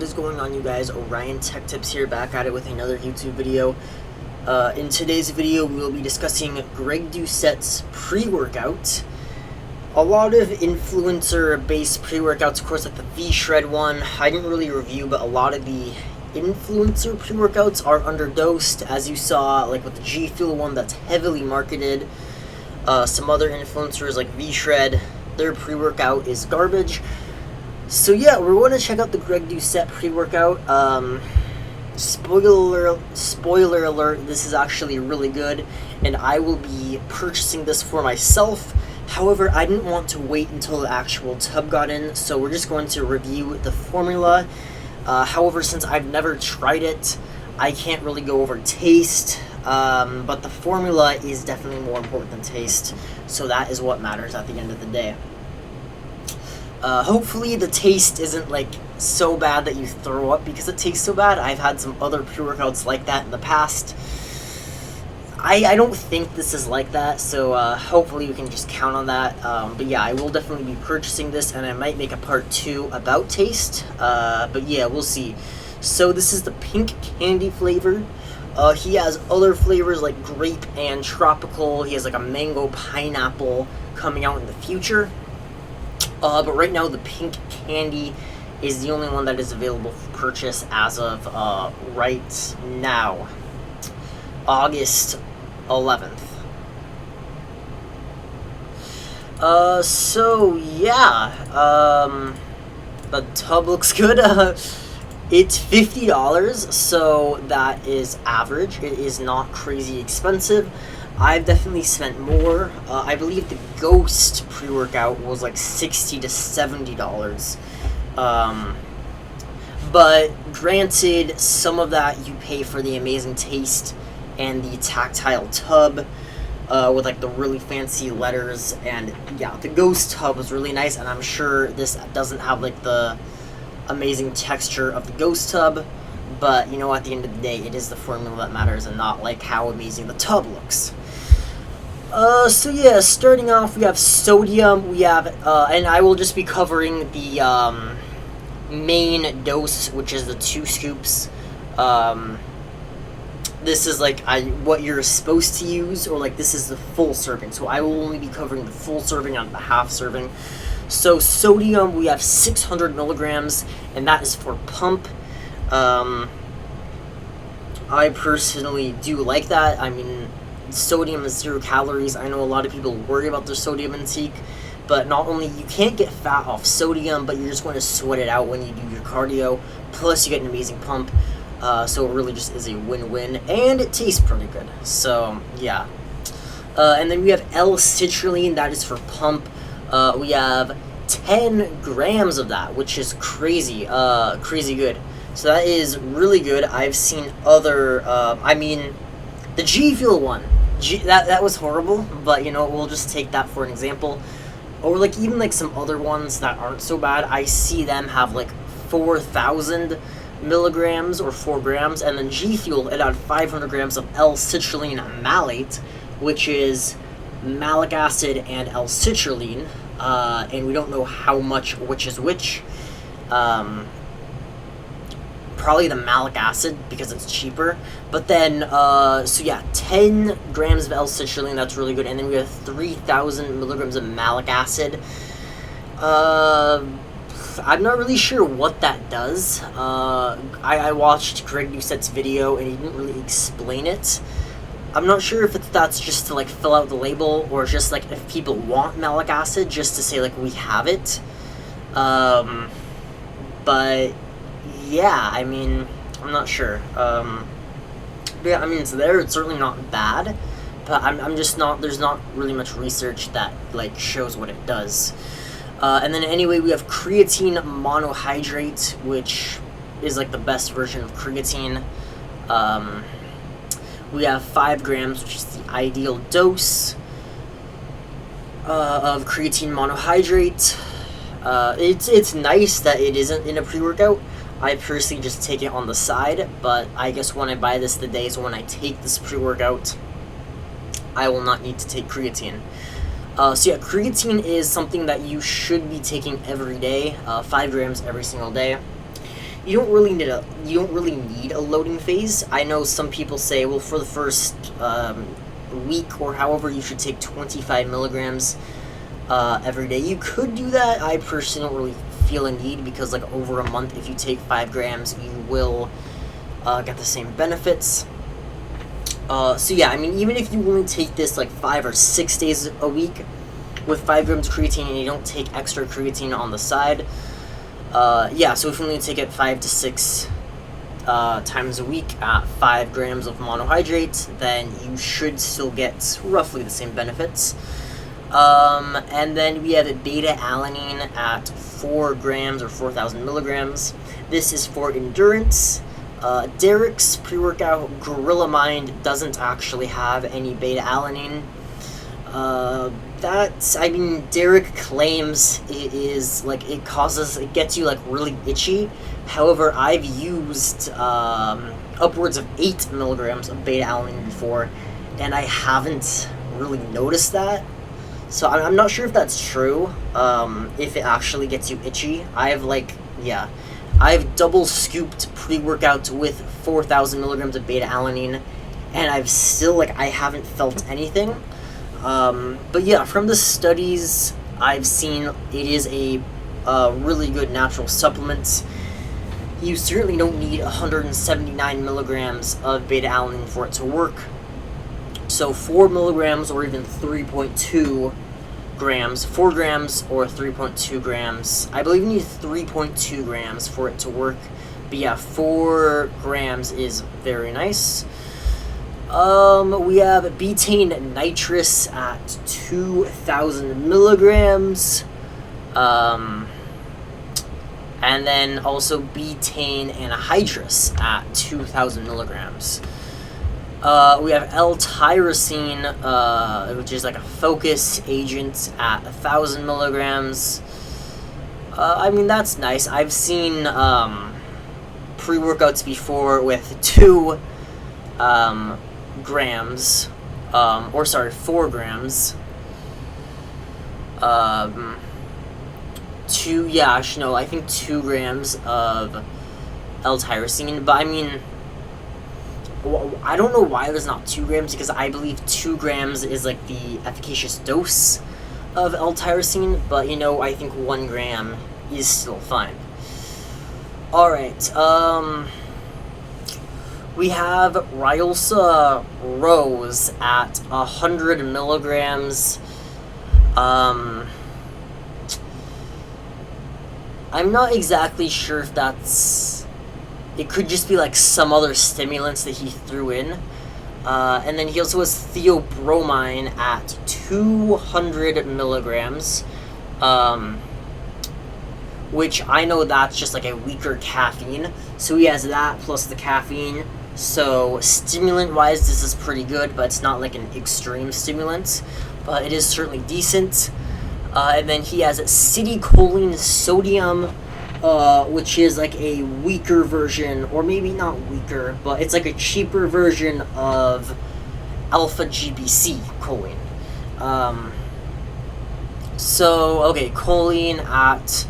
is going on, you guys? Orion Tech Tips here, back at it with another YouTube video. In today's video, we will be discussing Greg Doucette's pre-workout. A lot of influencer-based pre-workouts, of course, like the V-Shred one, I didn't really review, but a lot of the influencer pre-workouts are underdosed, as you saw, like with the G Fuel one that's heavily marketed. Some other influencers like V-Shred, their pre-workout is garbage. So yeah, we're going to check out the Greg Doucette pre-workout. Spoiler alert, this is actually really good, and I will be purchasing this for myself. However, I didn't want to wait until the actual tub got in, so we're just going to review the formula. However, since I've never tried it, I can't really go over taste, but the formula is definitely more important than taste, so that is what matters at the end of the day. Hopefully the taste isn't like so bad that you throw up because it tastes so bad. I've had some other pre-workouts like that in the past. I don't think this is like that, so hopefully we can just count on that. But yeah, I will definitely be purchasing this, and I might make a part 2 about taste. But yeah, we'll see. So this is the pink candy flavor. He has other flavors like grape and tropical. He has like a mango pineapple coming out in the future. But right now the pink candy is the only one that is available for purchase as of right now, August 11th. So yeah, the tub looks good. It's $50, so that is average. It is not crazy expensive. I've definitely spent more. I believe the Ghost pre-workout was like $60 to $70. But granted, some of that you pay for the amazing taste and the tactile tub with like the really fancy letters. And yeah, the Ghost tub was really nice, and I'm sure this doesn't have like the amazing texture of the Ghost tub. But you know, at the end of the day, it is the formula that matters and not like how amazing the tub looks. So yeah, starting off, we have sodium, we have, and I will just be covering the, main dose, which is the 2 scoops. This is like, what you're supposed to use, or like, this is the full serving, so I will only be covering the full serving, not the half serving. So sodium, we have 600 milligrams, and that is for pump. I personally do like that. I mean, sodium is 0 calories. I know a lot of people worry about their sodium intake, but not only you can't get fat off sodium, but you're just going to sweat it out when you do your cardio, plus you get an amazing pump. So it really just is a win-win, and it tastes pretty good. So yeah, and then we have L-citrulline, that is for pump. We have 10 grams of that, which is crazy good. So that is really good. I've seen other, I mean, the G Fuel one, that was horrible, but you know, we'll just take that for an example. Or like even like some other ones that aren't so bad, I see them have like 4,000 milligrams or 4 grams, and then G Fuel, it had 500 grams of L-citrulline malate, which is malic acid and L-citrulline, and we don't know how much which is which. Probably the malic acid because it's cheaper, but then so yeah, 10 grams of L-citrulline, that's really good, and then we have 3,000 milligrams of malic acid. I'm not really sure what that does. I watched Greg Doucette's video and he didn't really explain it. I'm not sure if that's just to like fill out the label, or just like if people want malic acid just to say like we have it. But yeah, I mean, I'm not sure. But yeah, I mean, it's there. It's certainly not bad, but I'm just not. There's not really much research that like shows what it does. And then anyway, we have creatine monohydrate, which is like the best version of creatine. We have 5 grams, which is the ideal dose of creatine monohydrate. It's nice that it isn't in a pre-workout. I personally just take it on the side, but I guess when I buy this, the days when I take this pre-workout, I will not need to take creatine. So yeah, creatine is something that you should be taking every day, 5 grams every single day. you don't really need a loading phase. I know some people say, well, for the first week or however, you should take 25 milligrams every day. You could do that. I personally don't really feel a need, because like over a month, if you take 5 grams, you will get the same benefits. So yeah, I mean, even if you only take this like 5 or 6 days a week with 5 grams of creatine, and you don't take extra creatine on the side, yeah, so if you only take it 5 to 6 times a week at 5 grams of monohydrate, then you should still get roughly the same benefits. And then we have BetaAlanine at 4 grams or 4,000 milligrams. This is for endurance. Derek's pre-workout Gorilla Mind doesn't actually have any BetaAlanine. I mean, Derek claims it is, like, it gets you, like, really itchy. However, I've used, upwards of 8 milligrams of BetaAlanine before, and I haven't really noticed that. So I'm not sure if that's true, if it actually gets you itchy. I've double scooped pre-workout with 4,000 milligrams of BetaAlanine, and I've still, I haven't felt anything. But yeah, from the studies I've seen, it is a really good natural supplement. You certainly don't need 179 milligrams of BetaAlanine for it to work. So 4 milligrams or even 3.2 grams, 4 grams or 3.2 grams. I believe you need 3.2 grams for it to work. But yeah, 4 grams is very nice. We have betaine nitrous at 2,000 milligrams. And then also betaine anhydrous at 2,000 milligrams. We have LTyrosine, which is like a focus agent at 1,000 milligrams. I mean, that's nice. I've seen pre-workouts before with 2 grams, 4 grams. I think 2 grams of L-tyrosine, but I mean, I don't know why there's not 2 grams, because I believe 2 grams is like the efficacious dose of L-tyrosine, but I think 1 gram is still fine. Alright, we have Ryulsa Rose at 100 milligrams. I'm not exactly sure if it could just be like some other stimulants that he threw in. And then he also has Theobromine at 200 milligrams, which I know that's just like a weaker caffeine. So he has that plus the caffeine. So stimulant-wise, this is pretty good, but it's not like an extreme stimulant. But it is certainly decent. And then he has acetylcholine sodium, which is like a weaker version, or maybe not weaker, but it's like a cheaper version of alpha GBC choline. Choline at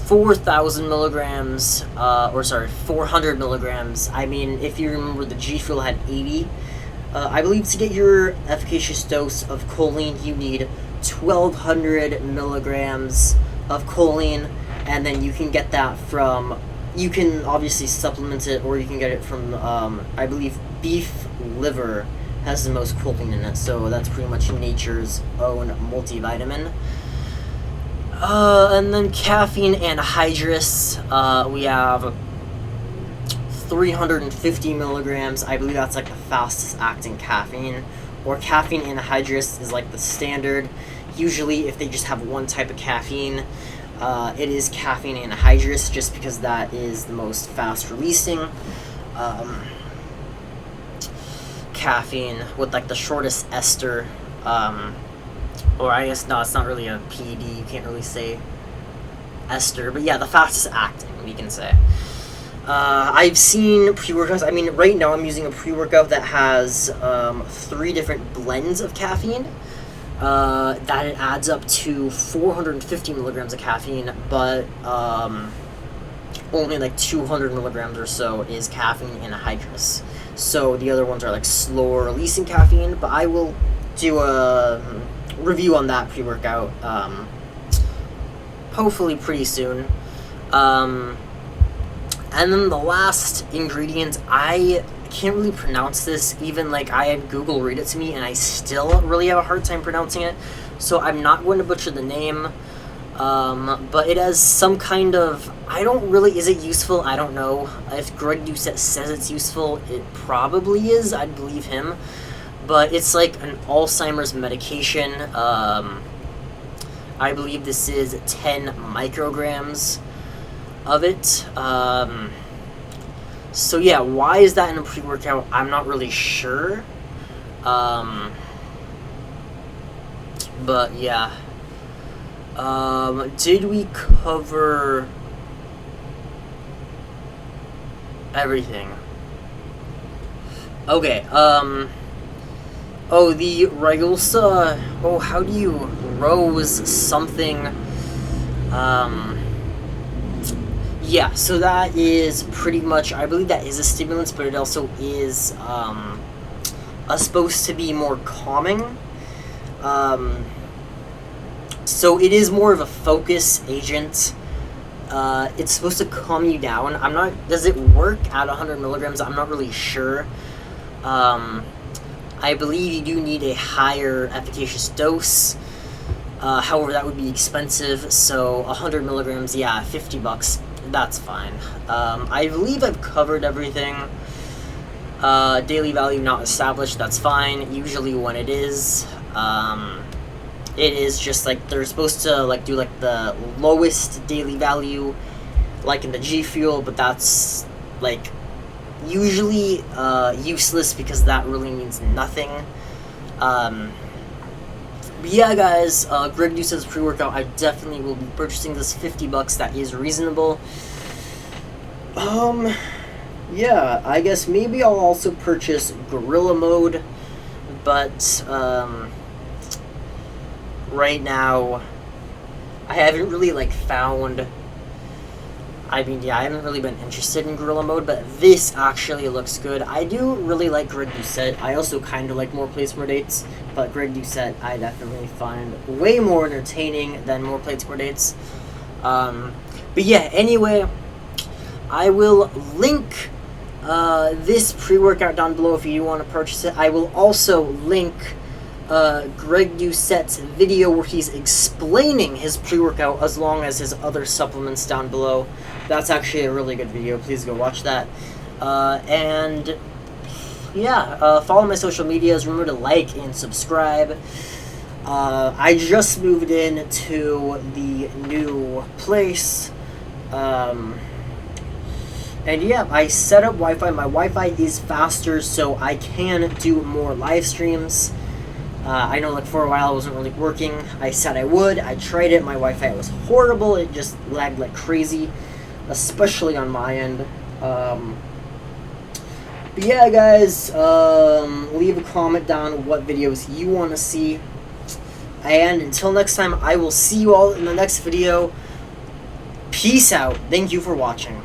4,000 milligrams, 400 milligrams. I mean, if you remember, the G Fuel had 80. I believe to get your efficacious dose of choline, you need 1,200 milligrams of choline, and then you can get that you can obviously supplement it, or you can get it from, I believe beef liver has the most choline in it, so that's pretty much nature's own multivitamin. And then caffeine anhydrous, we have 350 milligrams. I believe that's like the fastest acting caffeine, or caffeine anhydrous is like the standard. Usually if they just have one type of caffeine, it is caffeine anhydrous, just because that is the most fast releasing caffeine with like the shortest ester, or I guess, no, it's not really a PED, you can't really say ester, but yeah, the fastest acting, we can say. I've seen pre-workouts. I mean, right now I'm using a pre-workout that has 3 different blends of caffeine. That it adds up to 450 milligrams of caffeine, but only like 200 milligrams or so is caffeine and anhydrous. So the other ones are like slower releasing caffeine, but I will do a review on that pre-workout hopefully pretty soon. And then the last ingredient, I can't really pronounce this, even like I had Google read it to me and I still really have a hard time pronouncing it, so I'm not going to butcher the name. But it has some kind of, is it useful? I don't know. If Greg Doucette says it's useful, it probably is. I'd believe him. But it's like an Alzheimer's medication. I believe this is 10 micrograms of it. So yeah, why is that in a pre-workout? I'm not really sure. But yeah. Did we cover everything? Okay, oh, the Regulsa, how do you, Rose something, yeah, so that is pretty much, I believe that is a stimulant, but it also is, supposed to be more calming, so it is more of a focus agent. It's supposed to calm you down. Does it work at 100 milligrams? I'm not really sure. I believe you do need a higher efficacious dose. However, that would be expensive. So 100 milligrams, yeah, $50. That's fine. I believe I've covered everything. Daily value not established. That's fine. Usually when it is, it is just like they're supposed to like do like the lowest daily value, like in the G Fuel, but that's like usually useless because that really means nothing. But yeah, guys, Greg Doucette's pre-workout, I definitely will be purchasing this. $50. That is reasonable. Yeah, I guess maybe I'll also purchase Gorilla Mode, but right now I haven't really like found, I haven't really been interested in Gorilla Mode, but this actually looks good. I do really like Greg Doucette. I also kind of like More Plates, More Dates, but Greg Doucette I definitely find way more entertaining than More Plates, More Dates. But yeah, anyway, I will link this pre-workout down below if you want to purchase it. I will also link Greg Doucette's video where he's explaining his pre-workout as long as his other supplements down below. That's actually a really good video. Please go watch that. And yeah, follow my social medias. Remember to like and subscribe. I just moved in to the new place. And yeah, I set up Wi-Fi. My Wi-Fi is faster, so I can do more live streams. I know like for a while it wasn't really working. I said I would. I tried it. My Wi-Fi was horrible. It just lagged like crazy, especially on my end. But yeah, guys, leave a comment down what videos you want to see. And until next time, I will see you all in the next video. Peace out. Thank you for watching.